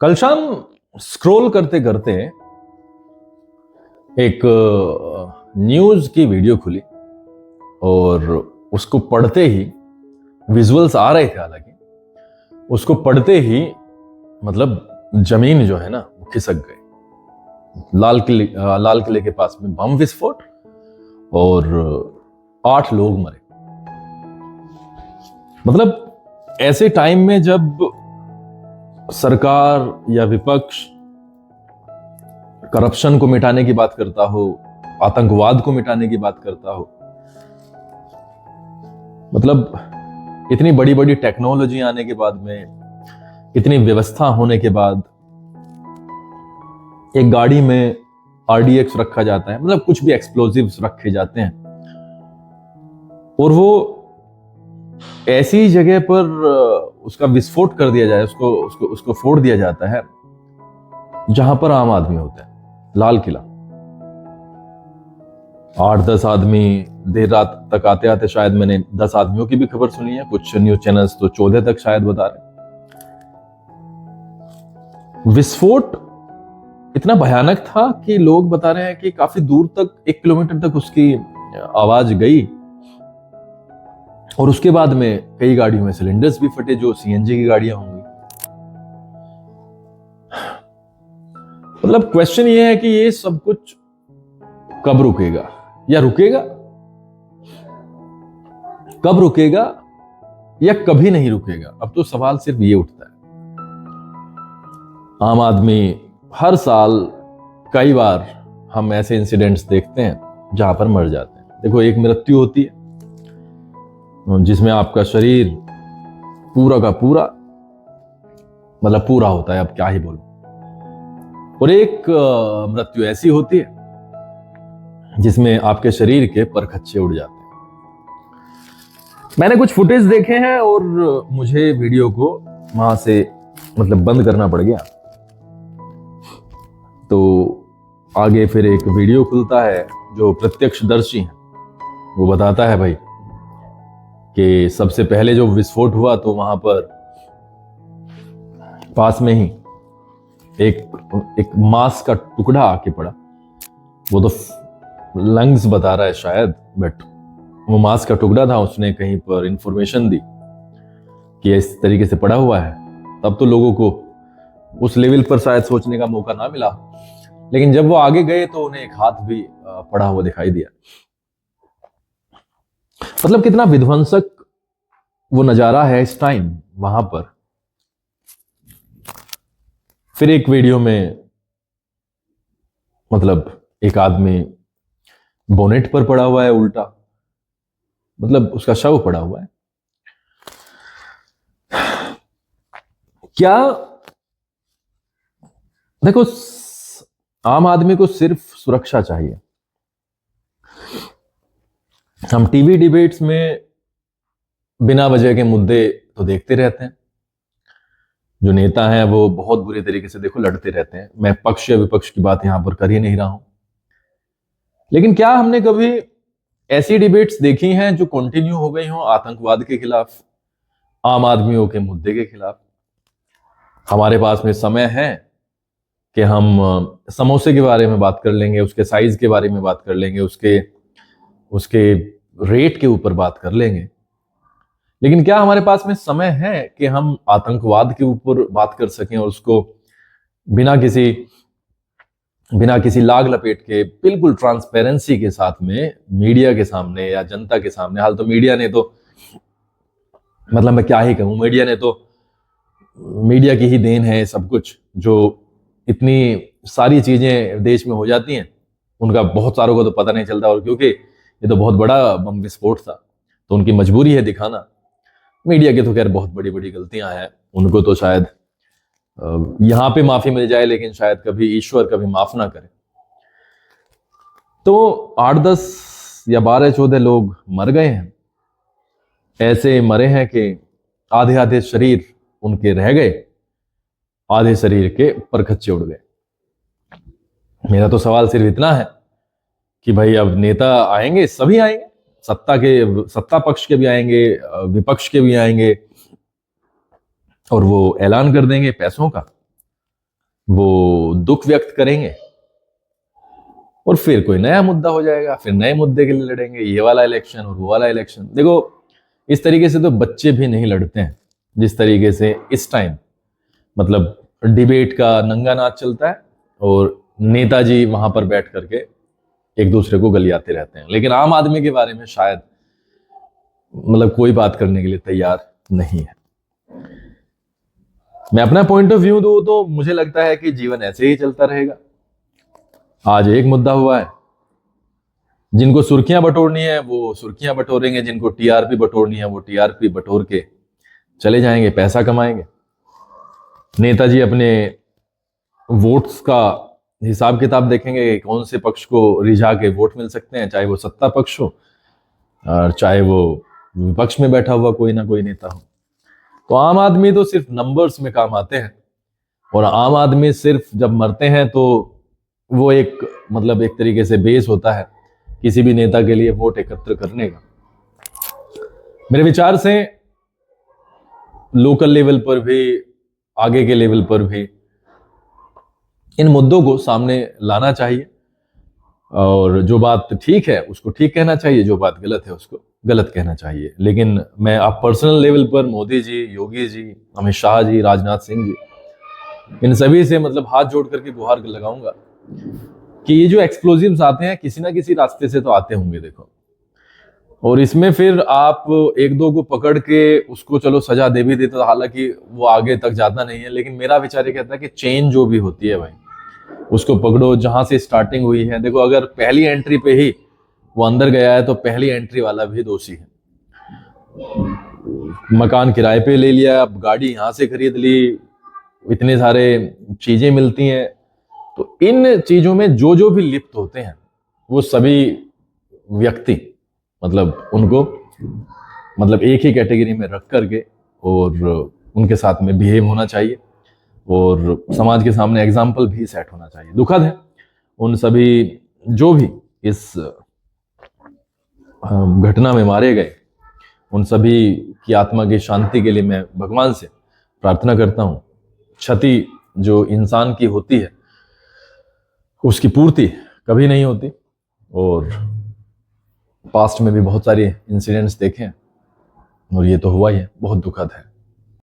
कल शाम स्क्रॉल करते करते एक न्यूज की वीडियो खुली और उसको पढ़ते ही विजुअल्स आ रहे थे। हालांकि उसको पढ़ते ही मतलब जमीन जो है ना वो खिसक गई। लाल किले के पास में बम विस्फोट और 8 लोग मरे। मतलब ऐसे टाइम में जब सरकार या विपक्ष करप्शन को मिटाने की बात करता हो, आतंकवाद को मिटाने की बात करता हो, मतलब इतनी बड़ी बड़ी टेक्नोलॉजी आने के बाद में, इतनी व्यवस्था होने के बाद एक गाड़ी में आरडीएक्स रखा जाता है, मतलब कुछ भी एक्सप्लोजिव्स रखे जाते हैं और वो ऐसी जगह पर उसका विस्फोट कर दिया जाए, उसको फोड़ दिया जाता है जहां पर आम आदमी होता है। लाल किला 8-10 आदमी देर रात तक आते आते, शायद मैंने 10 आदमियों की भी खबर सुनी है, कुछ न्यूज चैनल्स तो 14 तक शायद बता रहे। विस्फोट इतना भयानक था कि लोग बता रहे हैं कि काफी दूर तक, 1 किलोमीटर तक उसकी आवाज गई और उसके बाद में कई गाड़ियों में सिलेंडर्स भी फटे, जो सीएनजी की गाड़ियां होंगी। मतलब क्वेश्चन ये है कि ये सब कुछ कब रुकेगा या रुकेगा, कब रुकेगा या कभी नहीं रुकेगा। अब तो सवाल सिर्फ ये उठता है। आम आदमी हर साल कई बार हम ऐसे इंसिडेंट्स देखते हैं जहां पर मर जाते हैं। देखो, एक मृत्यु होती है जिसमें आपका शरीर पूरा का पूरा, मतलब पूरा होता है, अब क्या ही बोलूं। और एक मृत्यु ऐसी होती है जिसमें आपके शरीर के परखच्चे उड़ जाते हैं। मैंने कुछ फुटेज देखे हैं और मुझे वीडियो को वहां से मतलब बंद करना पड़ गया। तो आगे फिर एक वीडियो खुलता है, जो प्रत्यक्षदर्शी है वो बताता है भाई कि सबसे पहले जो विस्फोट हुआ तो वहां पर पास में ही एक मांस का टुकड़ा आके पड़ा। वो तो लंग्स बता रहा है शायद, बट वो मांस का टुकड़ा था। उसने कहीं पर इंफॉर्मेशन दी कि इस तरीके से पड़ा हुआ है। तब तो लोगों को उस लेवल पर शायद सोचने का मौका ना मिला, लेकिन जब वो आगे गए तो उन्हें एक हाथ भी पड़ा हुआ दिखाई दिया। मतलब कितना विध्वंसक वो नजारा है इस टाइम वहां पर। फिर एक वीडियो में मतलब एक आदमी बोनेट पर पड़ा हुआ है उल्टा, मतलब उसका शव पड़ा हुआ है। क्या देखो, आम आदमी को सिर्फ सुरक्षा चाहिए। हम टीवी डिबेट्स में बिना वजह के मुद्दे तो देखते रहते हैं। जो नेता हैं वो बहुत बुरे तरीके से देखो लड़ते रहते हैं। मैं पक्ष या विपक्ष की बात यहां पर कर ही नहीं रहा हूं, लेकिन क्या हमने कभी ऐसी डिबेट्स देखी हैं जो कंटिन्यू हो गई हो आतंकवाद के खिलाफ, आम आदमियों के मुद्दे के खिलाफ? हमारे पास में समय है कि हम समोसे के बारे में बात कर लेंगे, उसके साइज के बारे में बात कर लेंगे, उसके रेट के ऊपर बात कर लेंगे, लेकिन क्या हमारे पास में समय है कि हम आतंकवाद के ऊपर बात कर सकें और उसको बिना किसी लाग लपेट के, बिल्कुल ट्रांसपेरेंसी के साथ में मीडिया के सामने या जनता के सामने? हाल तो मीडिया ने तो, मतलब मैं क्या ही कहूं, मीडिया की ही देन है सब कुछ। जो इतनी सारी चीजें देश में हो जाती हैं उनका बहुत सारों को तो पता नहीं चलता, और क्योंकि ये तो बहुत बड़ा बम विस्फोट था तो उनकी मजबूरी है दिखाना। मीडिया की तो खैर बहुत बड़ी बड़ी गलतियां हैं, उनको तो शायद यहां पे माफी मिल जाए, लेकिन शायद कभी ईश्वर कभी माफ ना करे। तो 8-10 या 12-14 लोग मर गए हैं। ऐसे मरे हैं कि आधे आधे शरीर उनके रह गए, आधे शरीर के परखच्चे उड़ गए। मेरा तो सवाल सिर्फ इतना है कि भाई अब नेता आएंगे, सभी आएंगे, सत्ता पक्ष के भी आएंगे, विपक्ष के भी आएंगे, और वो ऐलान कर देंगे पैसों का वो दुख व्यक्त करेंगे और फिर कोई नया मुद्दा हो जाएगा, फिर नए मुद्दे के लिए लड़ेंगे, ये वाला इलेक्शन और वो वाला इलेक्शन। देखो, इस तरीके से तो बच्चे भी नहीं लड़ते हैं जिस तरीके से इस टाइम मतलब डिबेट का नंगा नाच चलता है और नेताजी वहां पर बैठ करके एक दूसरे को गलियाते रहते हैं। लेकिन आम आदमी के बारे में शायद मतलब कोई बात करने के लिए तैयार नहीं है। मैं अपना पॉइंट ऑफ व्यू दूं तो मुझे लगता है कि जीवन ऐसे ही चलता रहेगा। आज एक मुद्दा हुआ है, जिनको सुर्खियां बटोरनी है वो सुर्खियां बटोरेंगे, जिनको टीआरपी बटोरनी है वो टीआरपी बटोर के चले जाएंगे, पैसा कमाएंगे। नेताजी अपने वोट्स का हिसाब किताब देखेंगे, कौन से पक्ष को रिझा के वोट मिल सकते हैं, चाहे वो सत्ता पक्ष हो और चाहे वो विपक्ष में बैठा हुआ कोई ना कोई नेता हो। तो आम आदमी तो सिर्फ नंबर्स में काम आते हैं और आम आदमी सिर्फ जब मरते हैं तो वो एक मतलब एक तरीके से बेस होता है किसी भी नेता के लिए वोट एकत्र करने का। मेरे विचार से लोकल लेवल पर भी, आगे के लेवल पर भी इन मुद्दों को सामने लाना चाहिए और जो बात ठीक है उसको ठीक कहना चाहिए, जो बात गलत है उसको गलत कहना चाहिए। लेकिन मैं आप पर्सनल लेवल पर मोदी जी, योगी जी, अमित शाह जी, राजनाथ सिंह जी, इन सभी से मतलब हाथ जोड़ करके गुहार लगाऊंगा कि ये जो एक्सप्लोजिव्स आते हैं किसी ना किसी रास्ते से तो आते होंगे। देखो, और इसमें फिर आप एक दो को पकड़ के उसको चलो सजा दे भी देते तो हालांकि वो आगे तक जाता नहीं है। लेकिन मेरा विचार ये कहता है कि चेन जो भी होती है भाई, उसको पकड़ो जहां से स्टार्टिंग हुई है। देखो, अगर पहली एंट्री पे ही वो अंदर गया है तो पहली एंट्री वाला भी दोषी है। मकान किराए पे ले लिया, अब गाड़ी यहां से खरीद ली, इतने सारे चीजें मिलती हैं, तो इन चीजों में जो जो भी लिप्त होते हैं वो सभी व्यक्ति मतलब उनको मतलब एक ही कैटेगरी में रख करके और उनके साथ में बिहेव होना चाहिए और समाज के सामने एग्जाम्पल भी सेट होना चाहिए। दुखद है उन सभी जो भी इस घटना में मारे गए, उन सभी की आत्मा की शांति के लिए मैं भगवान से प्रार्थना करता हूँ। क्षति जो इंसान की होती है उसकी पूर्ति कभी नहीं होती और पास्ट में भी बहुत सारे इंसिडेंट्स देखे हैं और ये तो हुआ ही है, बहुत दुखद है।